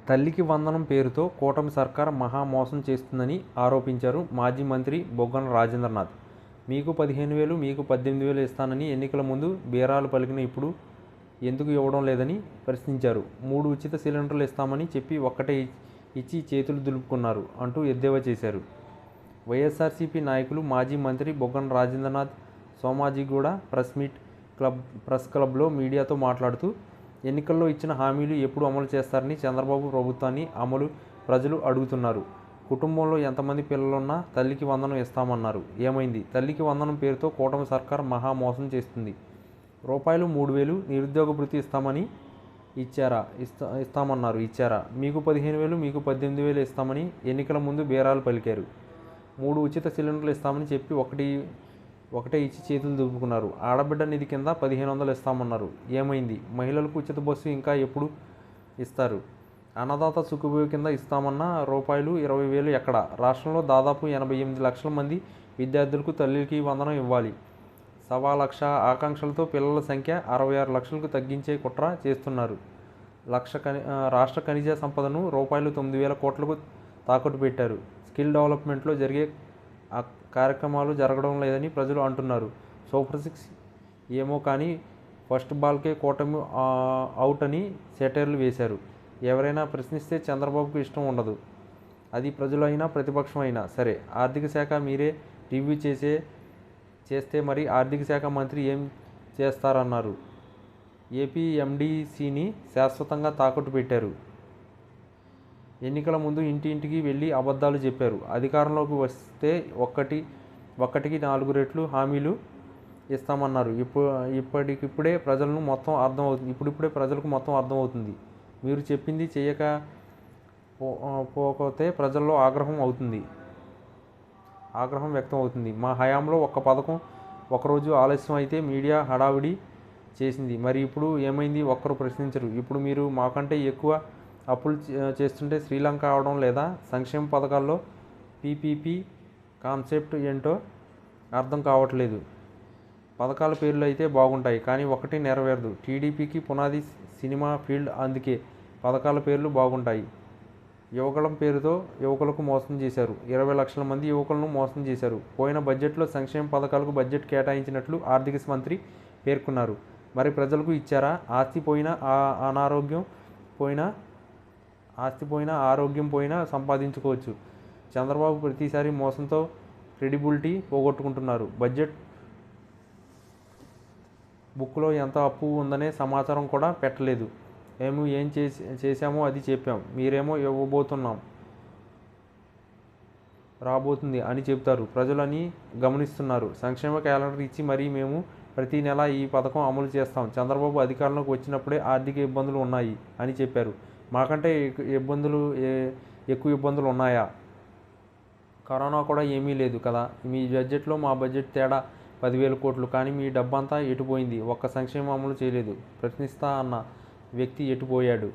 తల్లికి వందనం పేరుతో కూటమి సర్కార్ మహా మోసం చేస్తుందని ఆరోపించారు మాజీ మంత్రి బుగ్గన రాజేంద్రనాథ్. మీకు 15,000 మీకు 18,000 ఇస్తానని ఎన్నికల ముందు బీరాలు పలికిన ఇప్పుడు ఎందుకు ఇవ్వడం లేదని ప్రశ్నించారు. 3 ఉచిత సిలిండర్లు ఇస్తామని చెప్పి ఒక్కటే ఇచ్చి చేతులు దులుపుకున్నారు అంటూ ఎద్దేవా చేశారు. వైఎస్ఆర్సీపీ నాయకులు మాజీ మంత్రి బుగ్గన రాజేంద్రనాథ్ సోమాజిగూడ ప్రెస్ క్లబ్లో మీడియాతో మాట్లాడుతూ, ఎన్నికల్లో ఇచ్చిన హామీలు ఎప్పుడు అమలు చేస్తారని చంద్రబాబు ప్రభుత్వాన్ని ప్రజలు అడుగుతున్నారు. కుటుంబంలో ఎంతమంది పిల్లలున్నా తల్లికి వందనం ఇస్తామన్నారు. ఏమైంది? తల్లికి వందనం పేరుతో కూటమి సర్కార్ మహా మోసం చేస్తుంది. రూపాయలు 3,000 నిరుద్యోగ భృతి ఇస్తామన్నారు. ఇచ్చారా? మీకు 15,000 మీకు 18,000 ఇస్తామని ఎన్నికల ముందు బేరాలు పలికారు. 3 ఉచిత సిలిండర్లు ఇస్తామని చెప్పి ఒకటే ఇచ్చి చేతులు దులుపుకున్నారు. ఆడబిడ్డ నిధి కింద 1,500 ఇస్తామన్నారు. ఏమైంది? మహిళలకు ఉచిత బస్సు ఇంకా ఎప్పుడు ఇస్తారు? అన్నదాత సుఖీభవ కింద ఇస్తామన్న రూపాయలు 20,000 ఎక్కడ? రాష్ట్రంలో దాదాపు 88 లక్షల మంది విద్యార్థులకు తల్లికి వందనం ఇవ్వాలి. 1,00,000 ఆకాంక్షలతో పిల్లల సంఖ్య 66 లక్షలకు తగ్గించే కుట్ర చేస్తున్నారు. రాష్ట్ర ఖనిజ సంపదను రూపాయలు 9,000 కోట్లకు తాకట్టు పెట్టారు. స్కిల్ డెవలప్మెంట్లో జరిగే కార్యక్రమాలు జరగడం లేదని ప్రజలు అంటున్నారు. సూపర్ 6 ఏమో కానీ ఫస్ట్ బాల్కే కూటమి అవుట్ అని సెటైర్లు వేశారు. ఎవరైనా ప్రశ్నిస్తే చంద్రబాబుకు ఇష్టం ఉండదు. అది ప్రజలు అయినా ప్రతిపక్షం అయినా సరే. ఆర్థిక శాఖ మీరే రివ్యూ చేస్తే మరి ఆర్థిక శాఖ మంత్రి ఏం చేస్తారన్నారు. ఏపీ ఎండీసీని శాశ్వతంగా తాకట్టు పెట్టారు. ఎన్నికల ముందు ఇంటింటికి వెళ్ళి అబద్ధాలు చెప్పారు. అధికారంలోకి వస్తే ఒక్కటికి 4 రెట్లు హామీలు ఇస్తామన్నారు. ఇప్పుడిప్పుడే ప్రజలకు మొత్తం అర్థమవుతుంది. మీరు చెప్పింది చేయకపోతే ప్రజల్లో ఆగ్రహం వ్యక్తం అవుతుంది. మా హయాంలో ఒక్క పథకం ఒకరోజు ఆలస్యం అయితే మీడియా హడావిడి చేసింది. మరి ఇప్పుడు ఏమైంది? ఒక్కరు ప్రశ్నించరు. ఇప్పుడు మీరు మాకంటే ఎక్కువ అప్పులు చేస్తుంటే శ్రీలంక అవడం లేదా? సంక్షేమ పథకాల్లో పీపీపీ కాన్సెప్ట్ ఏంటో అర్థం కావట్లేదు. పథకాల పేర్లు అయితే బాగుంటాయి కానీ ఒకటి నెరవేరదు. టీడీపీకి పునాది సినిమా ఫీల్డ్, అందుకే పథకాల పేర్లు బాగుంటాయి. యువగళం పేరుతో యువకులకు మోసం చేశారు. 20 లక్షల మంది యువకులను మోసం చేశారు. పోయిన బడ్జెట్లో సంక్షేమ పథకాలకు బడ్జెట్ కేటాయించినట్లు ఆర్థిక మంత్రి పేర్కొన్నారు. మరి ప్రజలకు ఇచ్చారా? ఆస్తి పోయినా ఆరోగ్యం పోయినా సంపాదించుకోవచ్చు. చంద్రబాబు ప్రతిసారి మోసంతో క్రెడిబిలిటీ పోగొట్టుకుంటున్నారు. బడ్జెట్ బుక్లో ఎంత అప్పు ఉందనే సమాచారం కూడా పెట్టలేదు. మేము ఏం చేశామో అది చెప్పాం. మీరేమో రాబోతుంది అని చెబుతారు. ప్రజలని గమనిస్తున్నారు. సంక్షేమ క్యాలెండర్ ఇచ్చి మరీ మేము ప్రతి నెల ఈ పథకం అమలు చేస్తాం. చంద్రబాబు అధికారంలోకి వచ్చినప్పుడే ఆర్థిక ఇబ్బందులు ఉన్నాయి అని చెప్పారు. మాకంటే ఎక్కువ ఇబ్బందులు ఉన్నాయా? కరోనా కూడా ఏమీ లేదు కదా. మీ బడ్జెట్లో మా బడ్జెట్ తేడా 10,000 కోట్లు. కానీ మీ డబ్బంతా ఎటుపోయింది? ఒక్క సంక్షేమం అమలు చేయలేదు. ప్రశ్నిస్తా అన్న వ్యక్తి ఎటుపోయాడు?